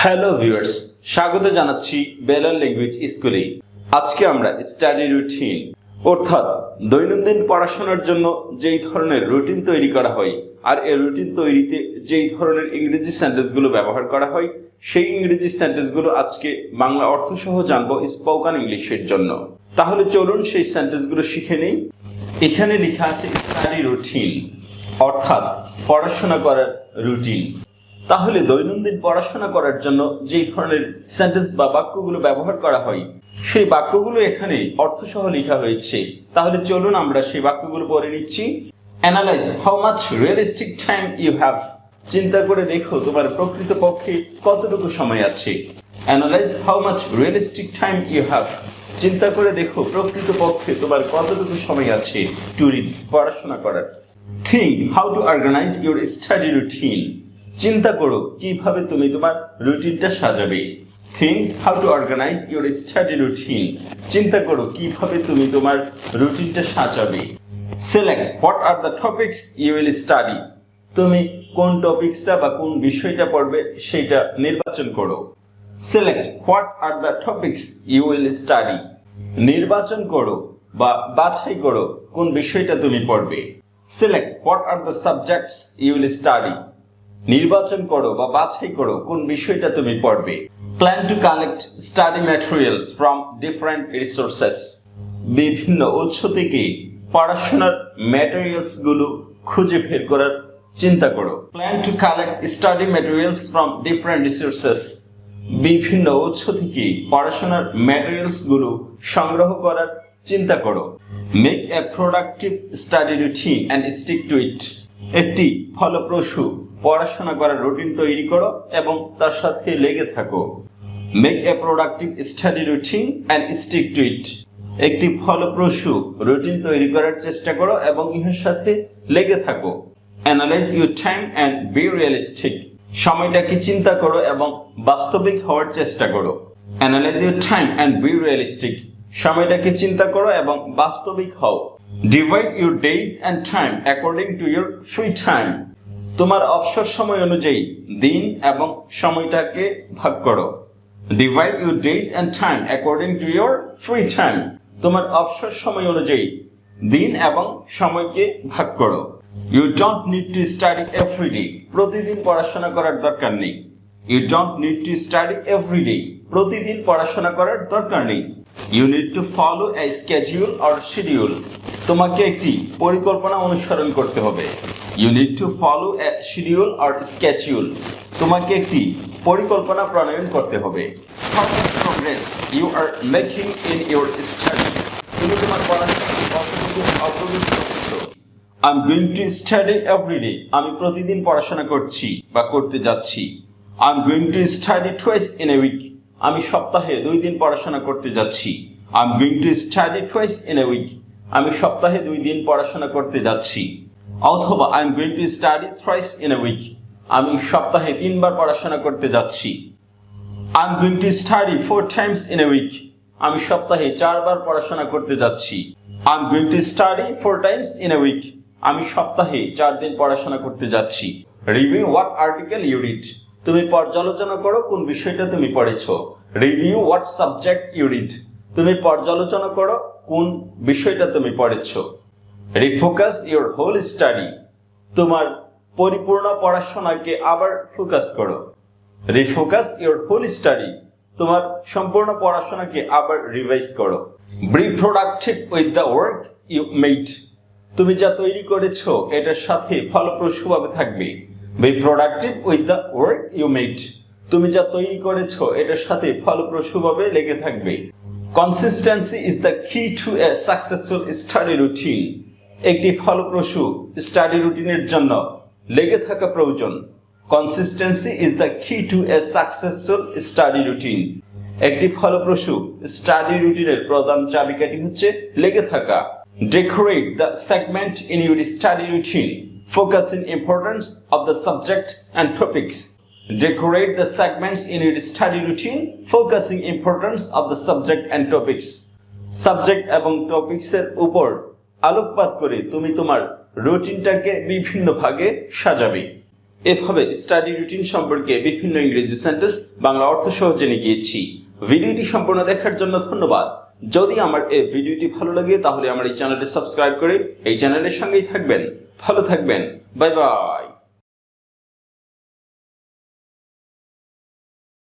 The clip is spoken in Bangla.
হ্যালো ভিউয়ার্স, স্বাগত জানাচ্ছি বেলাল ল্যাঙ্গুয়েজ স্কুলে। আজকে আমরা স্টাডি রুটিন অর্থাৎ দৈনন্দিন পড়াশোনার জন্য যেই ধরনের রুটিন তৈরি করা হয় আর এই রুটিন তৈরিতে যেই ধরনের ইংরেজি সেন্টেন্সগুলো ব্যবহার করা হয় সেই ইংরেজি সেন্টেন্সগুলো আজকে বাংলা অর্থ সহ জানবো স্পোকেন ইংলিশের জন্য। তাহলে চলুন সেই সেন্টেন্সগুলো শিখে নেই। এখানে লেখা আছে স্টাডি রুটিন অর্থাৎ পড়াশোনা করার রুটিন। তাহলে দৈনন্দিন পড়াশোনা করার জন্য যেই ধরনের সেন্টেন্স বা বাক্যগুলো ব্যবহার করা হয় সেই বাক্যগুলো এখানে অর্থসহ লেখা হয়েছে। তাহলে চলুন আমরা সেই বাক্যগুলো পড়ে নিচ্ছি। Analyse how much realistic time you have. চিন্তা করে দেখো তোমার প্রকৃতপক্ষে কতটুকু সময় আছে। Analyse how much realistic time you have. চিন্তা করে দেখো প্রকৃতপক্ষে তোমার কতটুকু সময় আছে টু রিড পড়াশোনা করার। Think how to organise your study routine. চিন্তা করো কিভাবে তুমি তোমার রুটিনটা সাজাবে। Think how to organise your study routine. চিন্তা করো কিভাবে তুমি তোমার রুটিনটা সাজাবে। Select what are the topics you will study. তুমি কোন টপিকসটা বা কোন বিষয়টা পড়বে সেটা নির্বাচন করো। Select what are the topics you will study. নির্বাচন করো বা বাছাই করো কোন বিষয়টা তুমি পড়বে। Select what are the subjects you will study. নির্বাচন করো বা বাছাই করো কোন বিষয়টা তুমি পড়বে। Plan to collect study materials from different resources. বিভিন্ন উৎস থেকে পড়াশোনার ম্যাটেরিয়ালস গুলো খুঁজে বের করার চিন্তা করো। Plan to collect study materials from different resources. বিভিন্ন উৎস থেকে পড়াশোনার ম্যাটেরিয়ালস গুলো সংগ্রহ করার চিন্তা করো। Make a productive study routine and stick to it. একটি ফলপ্রসূ পড়াশোনা করার রুটিন তৈরি করো এবং তার সাথে লেগে থাকো। Make a productive study routine and stick to it. একটি ফলপ্রসূ রুটিন তৈরি করার চেষ্টা করো এবং ইহার সাথে লেগে থাকো। Analyse your time and be realistic. সময়টাকে চিন্তা করো এবং বাস্তবিক হওয়ার চেষ্টা করো। Analyse your time and be realistic. সময়টাকে চিন্তা করো এবং বাস্তবিক হও। Divide your days and time according to your free time. তোমার অবসর সময় অনুযায়ী দিন এবং সময়টাকে ভাগ করো। Divide your days and time according to your free time. তোমার অবসর সময় অনুযায়ী দিন এবং সময়কে ভাগ করো। You don't need to study every day. প্রতিদিন পড়াশোনা করার দরকার নেই। You don't need to study every day. প্রতিদিন পড়াশোনা করার দরকার নেই। You need to follow a schedule or schedule. তোমাকে একটি পরিকল্পনা অনুসরণ করতে হবে। You need to follow a schedule or schedule. তোমাকে একটি পরিকল্পনা প্রণয়ন করতে হবে। How much progress you are making in your study? তুমি তোমার পড়াশোনায় কতটুকু অগ্রগতি করছো? I'm going to study every day. আমি প্রতিদিন পড়াশোনা করছি বা করতে যাচ্ছি। I'm going to study twice in a week. আমি সপ্তাহে 2 দিন পড়াশোনা করতে যাচ্ছি। I'm going to study twice in a week. আমি সপ্তাহে 2 দিন পড়াশোনা করতে যাচ্ছি। অথবা I am going to study thrice in a week. আমি সপ্তাহে 3 বার পড়াশোনা করতে যাচ্ছি। I am going to study 4 times in a week. আমি সপ্তাহে 4 বার পড়াশোনা করতে যাচ্ছি। I am going to study 4 times in a week. আমি সপ্তাহে 4 দিন পড়াশোনা করতে যাচ্ছি। Review what article you read. তুমি পর্যালোচনা করো কোন বিষয়টা তুমি পড়েছো। Review what subject you read. তুমি পর্যালোচনা করো কোন বিষয়টা তুমি পড়েছো। Refocus your whole study. তোমার পরিপূর্ণ পড়াশোনাকে আবার ফোকাস করো। Refocus your whole study. তোমার সম্পূর্ণ পড়াশোনাকে আবার রিভাইজ করো। Be productive with the work you made. তুমি যা তৈরি করেছো এটার সাথে ফলপ্রসূভাবে থাকবে। Be productive with the work you made. তুমি যা তৈরি করেছো এটার সাথে ফলপ্রসূভাবে লেগে থাকবে। Consistency is the key to a successful study routine. একটি ফলপ্রসূ স্টাডি রুটিনের জন্য লেগে থাকা প্রয়োজন। Consistency is the key to a successful study routine. একটি ফলপ্রসূ স্টাডি রুটিনের প্রধান চাবিকাঠি হচ্ছে লেগে থাকা। Decorate the segment in your study routine focusing importance of the subject and topics. Decorate the segments in your study routine, focusing importance of the subject and topics. Subject এবং topics এর উপর আলোকপাত করে তুমি তোমার রুটিনটাকে বিভিন্ন ভাগে সাজাবে। এভাবে স্টাডি রুটিন সম্পর্কে বিভিন্ন ইংরেজি সেন্টেন্স বাংলা অর্থ সহ জেনে গিয়েছি। ভিডিওটি সম্পূর্ণ দেখার জন্য ধন্যবাদ। যদি আমার এই ভিডিওটি ভালো লাগে তাহলে আমার এই চ্যানেলটি সাবস্ক্রাইব করে এই চ্যানেলের সঙ্গেই থাকবেন। ভালো থাকবেন। Bye bye.